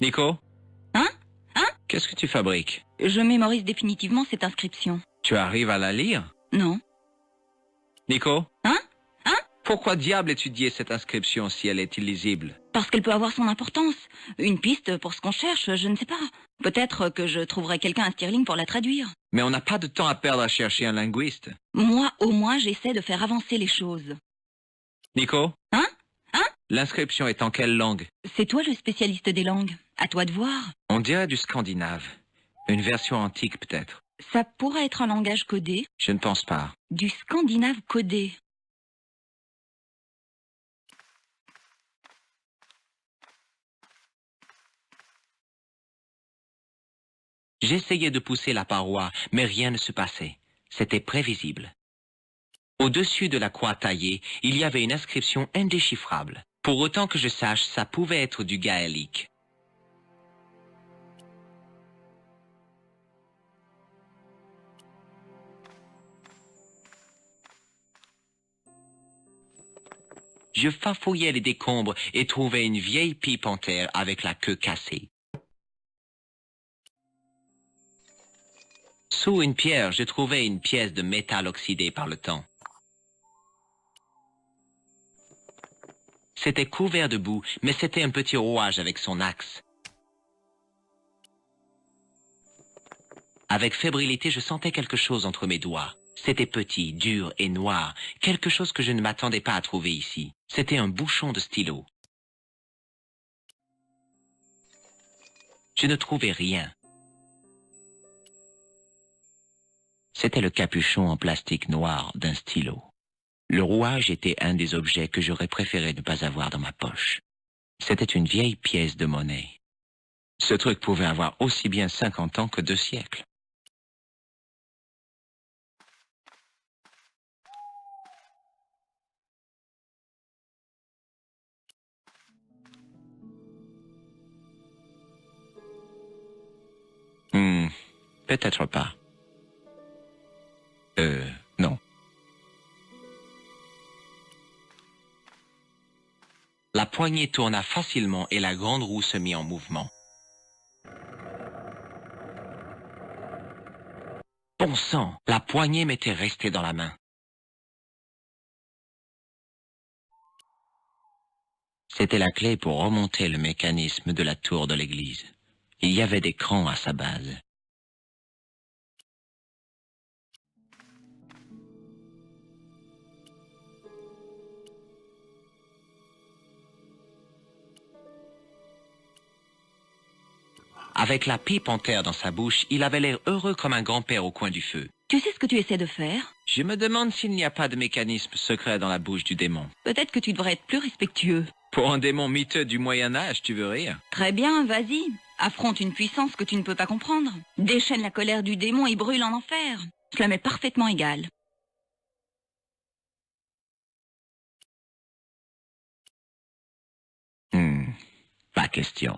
Nico, Hein? qu'est-ce que tu fabriques? Je mémorise définitivement cette inscription. Tu arrives à la lire? Non. Nico? Hein? Pourquoi diable étudier cette inscription si elle est illisible? Parce qu'elle peut avoir son importance. Une piste pour ce qu'on cherche, je ne sais pas. Peut-être que je trouverai quelqu'un à Stirling pour la traduire. Mais on n'a pas de temps à perdre à chercher un linguiste. Moi, au moins, j'essaie de faire avancer les choses. Nico? Hein? L'inscription est en quelle langue? C'est toi le spécialiste des langues. À toi de voir. On dirait du scandinave. Une version antique peut-être. Ça pourrait être un langage codé. Je ne pense pas. Du scandinave codé. J'essayais de pousser la paroi, mais rien ne se passait. C'était prévisible. Au-dessus de la croix taillée, il y avait une inscription indéchiffrable. Pour autant que je sache, ça pouvait être du gaélique. Je farfouillais les décombres et trouvais une vieille pipe en terre avec la queue cassée. Sous une pierre, je trouvais une pièce de métal oxydé par le temps. C'était couvert de boue, mais c'était un petit rouage avec son axe. Avec fébrilité, je sentais quelque chose entre mes doigts. C'était petit, dur et noir, quelque chose que je ne m'attendais pas à trouver ici. C'était un bouchon de stylo. Je ne trouvais rien. C'était le capuchon en plastique noir d'un stylo. Le rouage était un des objets que j'aurais préféré ne pas avoir dans ma poche. C'était une vieille pièce de monnaie. Ce truc pouvait avoir aussi bien 50 ans que 2 siècles. Peut-être pas. Non. La poignée tourna facilement et la grande roue se mit en mouvement. Bon sang, la poignée m'était restée dans la main. C'était la clé pour remonter le mécanisme de la tour de l'église. Il y avait des crans à sa base. Avec la pipe en terre dans sa bouche, il avait l'air heureux comme un grand-père au coin du feu. Tu sais ce que tu essaies de faire? Je me demande s'il n'y a pas de mécanisme secret dans la bouche du démon. Peut-être que tu devrais être plus respectueux. Pour un démon miteux du Moyen-Âge, tu veux rire? Très bien, vas-y. Affronte une puissance que tu ne peux pas comprendre. Déchaîne la colère du démon et brûle en enfer. Cela m'est parfaitement égal. Pas question.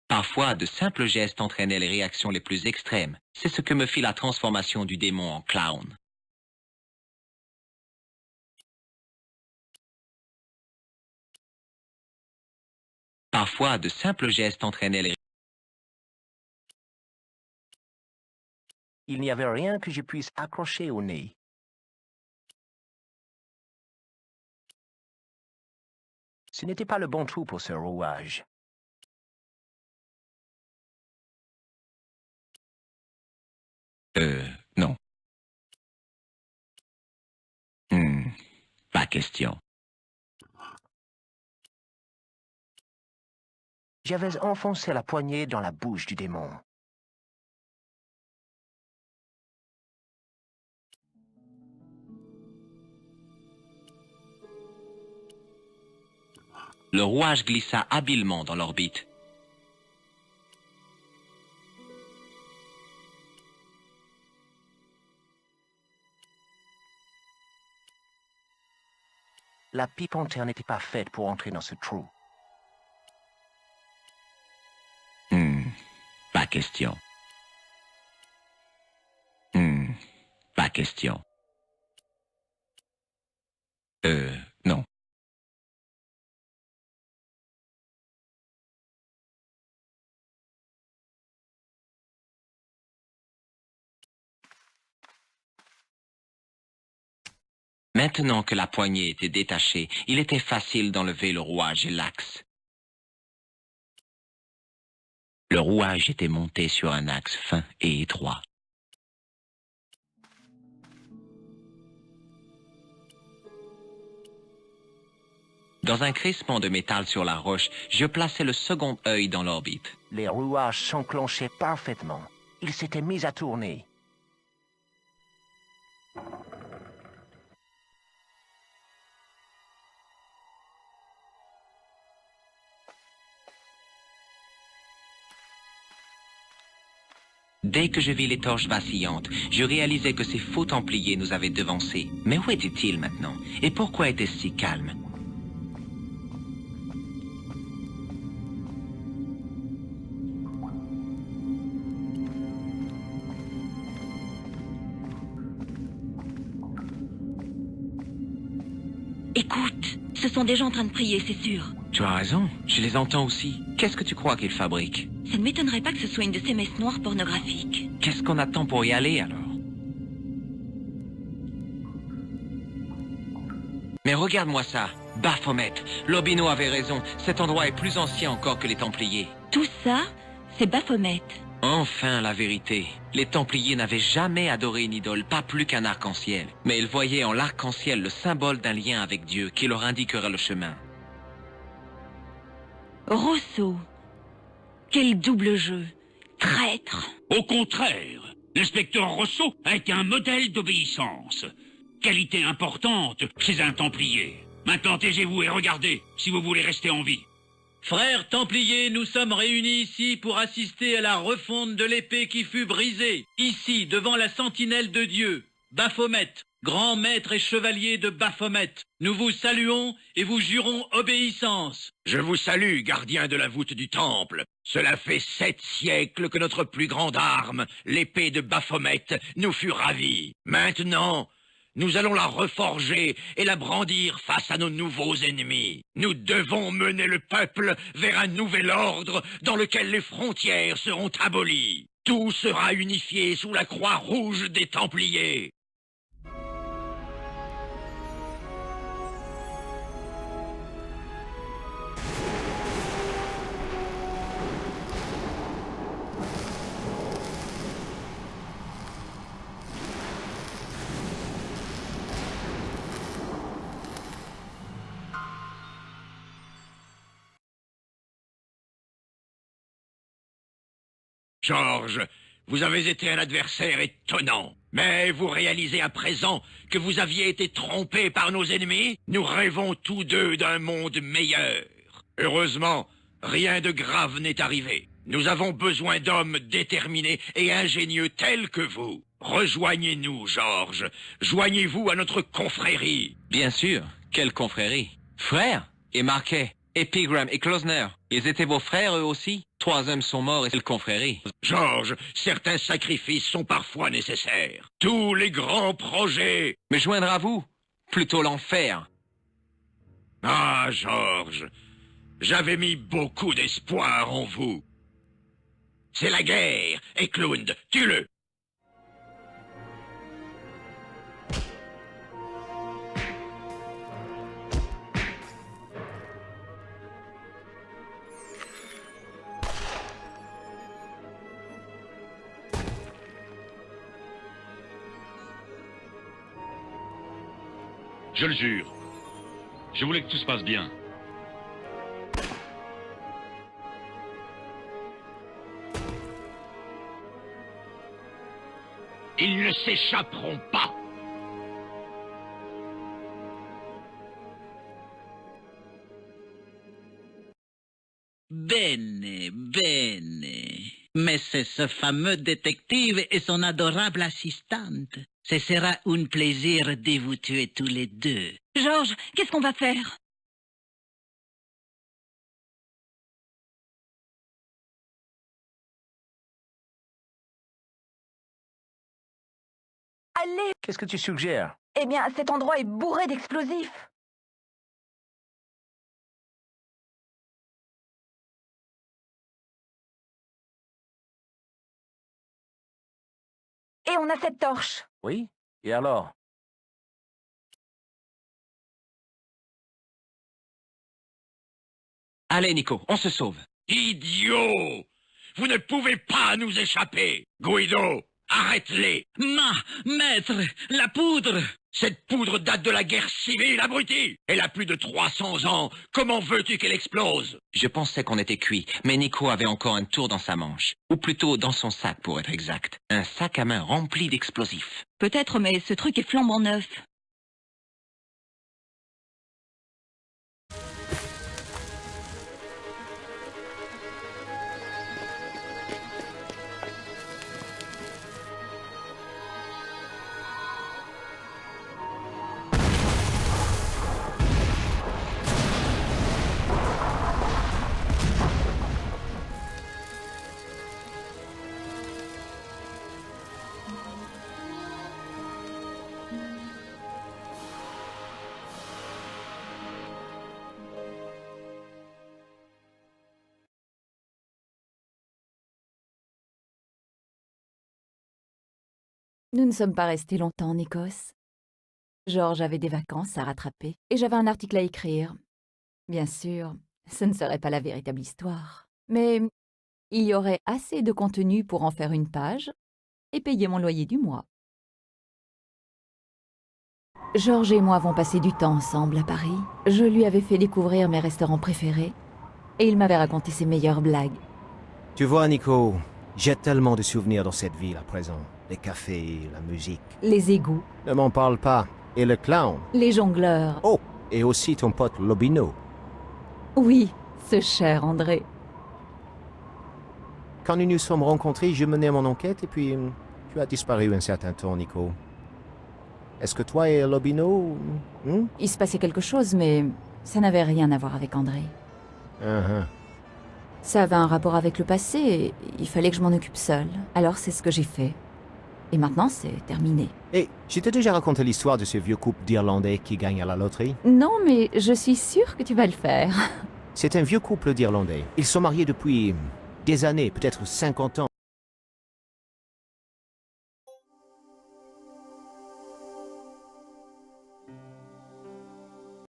Parfois, de simples gestes entraînaient les réactions les plus extrêmes. C'est ce que me fit la transformation du démon en clown. Parfois, de simples gestes entraînaient les... Il n'y avait rien que je puisse accrocher au nez. Ce n'était pas le bon trou pour ce rouage. Non. Pas question. J'avais enfoncé la poignée dans la bouche du démon. Le rouage glissa habilement dans l'orbite. La pipe en terre n'était pas faite pour entrer dans ce trou. Pas question. Pas question. Non. Maintenant que la poignée était détachée, il était facile d'enlever le rouage et l'axe. Le rouage était monté sur un axe fin et étroit. Dans un crissement de métal sur la roche, je plaçai le second œil dans l'orbite. Les rouages s'enclenchaient parfaitement. Ils s'étaient mis à tourner. Dès que je vis les torches vacillantes, je réalisai que ces faux templiers nous avaient devancés. Mais où étaient-ils maintenant? Et pourquoi était-ce si calme? Écoute, ce sont des gens en train de prier, c'est sûr. Tu as raison, je les entends aussi. Qu'est-ce que tu crois qu'ils fabriquent? Ça ne m'étonnerait pas que ce soit une de ces messes noires pornographiques. Qu'est-ce qu'on attend pour y aller alors? Mais regarde-moi ça, Baphomet. Lobino avait raison, cet endroit est plus ancien encore que les Templiers. Tout ça, c'est Baphomet. Enfin la vérité. Les Templiers n'avaient jamais adoré une idole, pas plus qu'un arc-en-ciel. Mais ils voyaient en l'arc-en-ciel le symbole d'un lien avec Dieu qui leur indiquerait le chemin. Rousseau. Quel double jeu. Traître. Au contraire, l'inspecteur Rousseau est un modèle d'obéissance. Qualité importante chez un Templier. Maintenant taisez-vous et regardez si vous voulez rester en vie. Frères Templiers, nous sommes réunis ici pour assister à la refonte de l'épée qui fut brisée, ici, devant la sentinelle de Dieu, Baphomet, grand maître et chevalier de Baphomet. Nous vous saluons et vous jurons obéissance. Je vous salue, gardien de la voûte du temple. Cela fait 7 siècles que notre plus grande arme, l'épée de Baphomet, nous fut ravie. Maintenant, nous allons la reforger et la brandir face à nos nouveaux ennemis. Nous devons mener le peuple vers un nouvel ordre dans lequel les frontières seront abolies. Tout sera unifié sous la croix rouge des Templiers. George, vous avez été un adversaire étonnant. Mais vous réalisez à présent que vous aviez été trompé par nos ennemis? Nous rêvons tous deux d'un monde meilleur. Heureusement, rien de grave n'est arrivé. Nous avons besoin d'hommes déterminés et ingénieux tels que vous. Rejoignez-nous, George. Joignez-vous à notre confrérie. Bien sûr, quelle confrérie. Frères, et Marquet, Epigram et Klosner, ils étaient vos frères eux aussi? 3 hommes sont morts et c'est le confrérie. George, certains sacrifices sont parfois nécessaires. Tous les grands projets... Me joindre à vous? Plutôt l'enfer. Ah, George, j'avais mis beaucoup d'espoir en vous. C'est la guerre, Eklund, tue-le. Je le jure. Je voulais que tout se passe bien. Ils ne s'échapperont pas. Bene, bene. Mais c'est ce fameux détective et son adorable assistante. Ce sera un plaisir de vous tuer tous les deux. Georges, qu'est-ce qu'on va faire? Allez! Qu'est-ce que tu suggères? Eh bien, cet endroit est bourré d'explosifs. Et on a cette torche. Oui? Et alors? Allez, Nico, on se sauve. Idiot! Vous ne pouvez pas nous échapper! Guido, arrête-les! Maître, la poudre! Cette poudre date de la guerre civile, abruti! Elle a plus de 300 ans. Comment veux-tu qu'elle explose? Je pensais qu'on était cuit, mais Nico avait encore un tour dans sa manche. Ou plutôt dans son sac, pour être exact. Un sac à main rempli d'explosifs. Peut-être, mais ce truc est flambant neuf. Nous ne sommes pas restés longtemps en Écosse. George avait des vacances à rattraper et j'avais un article à écrire. Bien sûr, ce ne serait pas la véritable histoire, mais il y aurait assez de contenu pour en faire une page et payer mon loyer du mois. George et moi avons passé du temps ensemble à Paris. Je lui avais fait découvrir mes restaurants préférés et il m'avait raconté ses meilleures blagues. Tu vois, Nico, j'ai tellement de souvenirs dans cette ville à présent. Les cafés, la musique. Les égouts, Ne m'en parle pas. Et le clown. les jongleurs. Oh, et aussi ton pote Lobino. Oui, ce cher André. Quand nous nous sommes rencontrés, je menais mon enquête et puis tu as disparu un certain temps, Nico. Est-ce que toi et Lobino... Il se passait quelque chose, mais ça n'avait rien à voir avec André. Ça avait un rapport avec le passé et il fallait que je m'en occupe seule. Alors c'est ce que j'ai fait. Et maintenant, c'est terminé. Et je t'ai déjà raconté l'histoire de ce vieux couple d'Irlandais qui gagne à la loterie. Non, mais je suis sûre que tu vas le faire. C'est un vieux couple d'Irlandais. Ils sont mariés depuis des années, peut-être 50 ans.